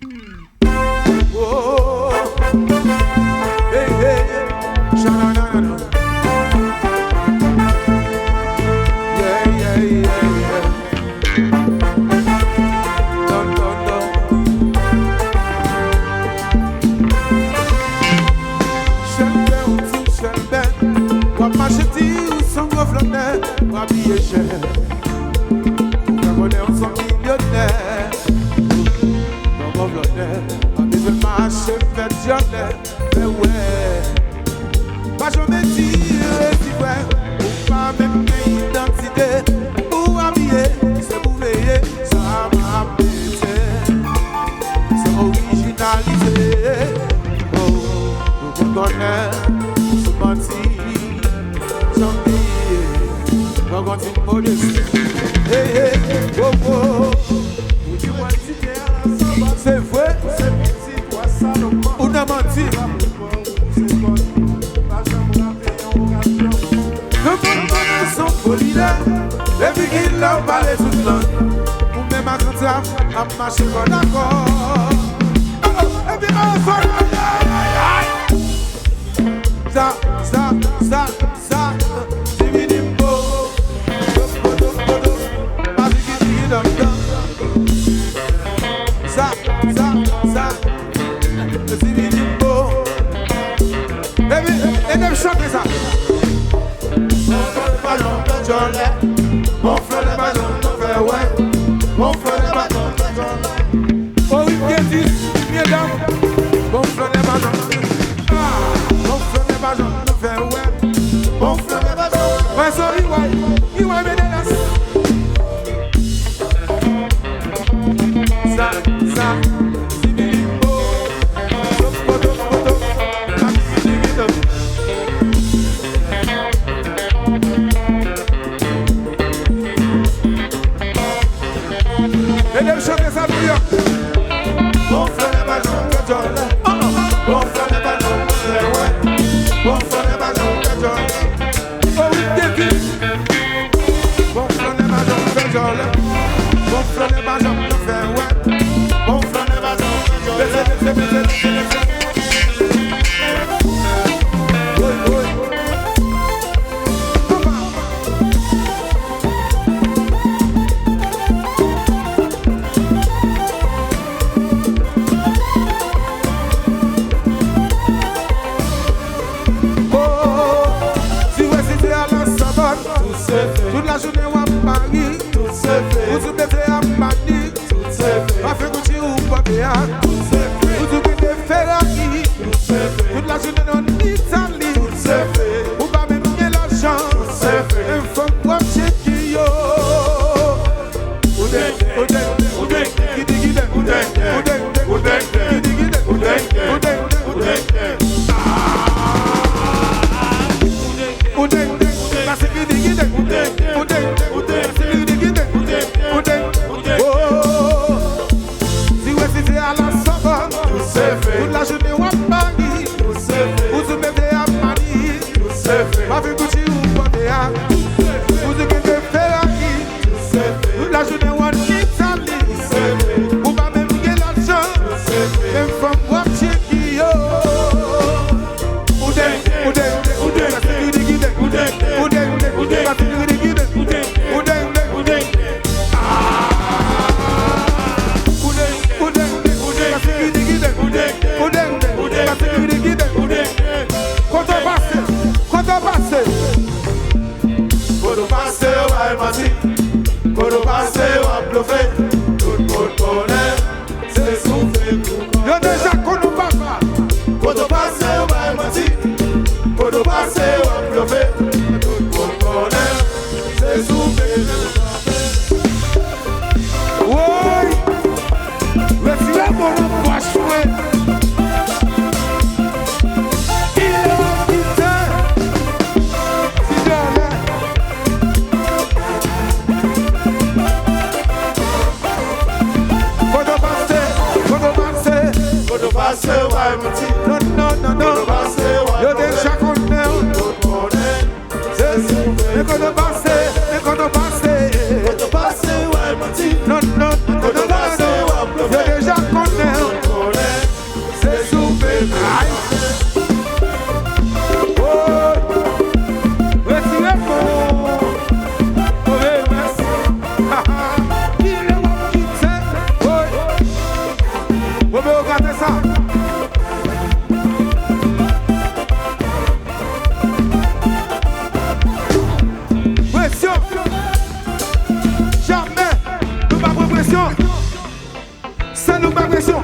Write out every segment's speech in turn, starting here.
Oh, hey, hey, sha-na-na-na-na. Yeah, yeah, yeah, yeah. Dun, dun, dun. Shelbe ou ti shelbe, wap macheti ou son goflonner, wap biye cher. Ou son millionnaire, non goflonner. Marche fait jamais, mais ouais. Pas jamais dire si ouais, ou pas même identité, ou habillé, c'est pour veiller, ça m'a pété, c'est originalisé. Oh, nous connaissons, sous menti, sans billet, on continue modestie. Hey, hey, oh, oh, c'est vrai, c'est ou n'a menti. Le monde connaît son polydère. Les bigues là où parler tout le monde. Ou même à grandir, à marcher comme d'accord. Et puis on fait ça, divinimbo. Ma bigues dom dom. Ça. Baby, et même chanter ça. Mon frère n'est pas non plus jolé. Mon frère n'est pas non plus fait ouais. Mon frère n'est pas non plus jolé. Oh oui, bien dit, bien dame. Mon frère n'est pas non plus. Mon frère n'est pas non plus fait ouais. Mon frère n'est pas non plus. Ouais, sorry, ouais. Il va me délas. Ça. Mon frère n'est pas non que jolé. Mon frère n'est pas non que ouais. Mon frère n'est pas non que jolé. Oh oui, défi. Mon frère n'est pas non que jolé. Mon frère n'est pas non que ouais. Mon frère n'est pas non que jolé. Toute la journée ou à Paris, tout se fait. Vous tout fait à Mani, tout se fait. Ma fait Gucci ou Babéa, tout se fait. Vous tout fait Ferrari, tout se fait. Toute la journée en Italie, tout se fait. Vous pas même bien l'argent, tout se fait. Un femme pour checker yo. Toute la journée ou à Paris, tout se fait. Vous tout mettez à Mani, tout se fait. Ma vie Gucci ou Babéa, vous tout mettez Ferrari, tout se fait. Toute la journée ou en Italie, tout se fait. Vous pas même bien l'argent, tout se fait. Même femme ou à checker yo. Quando passei eu aprovei, tout le monde connaît, c'est soufflé pour moi. Eu déjà connu papa. Quando passei eu vai mentir, quando passei eu aprovei, tout le monde connaît, c'est soufflé pour moi. Oi, mais si é bom não pode chover. Passei vai mentir, não. Eu deixo com Deus. Quando passei vai mentir, não. Eu deixo com Deus. Ça nous pas pression.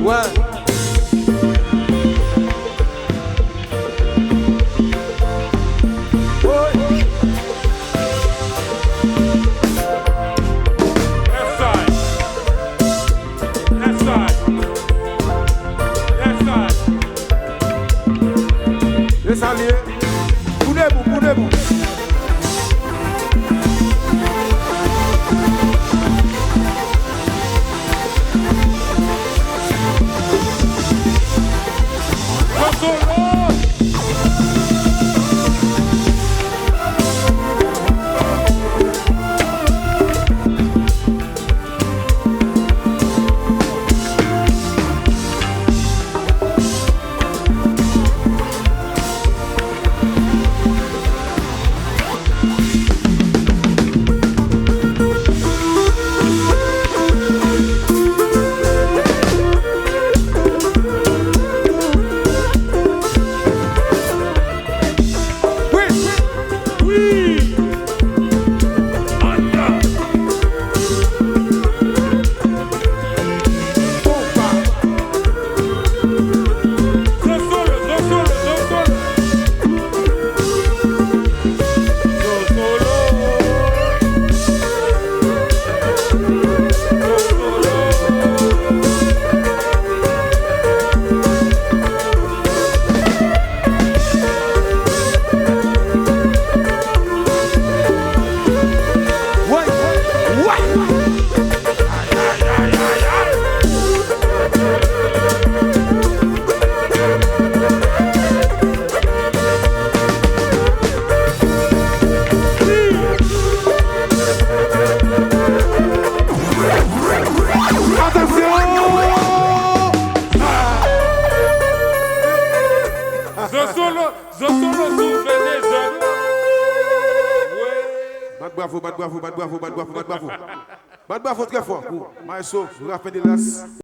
Ouais. Les alliés, boudez-vous. Bravo, très fort. Maestro, vous rappelez de l'as.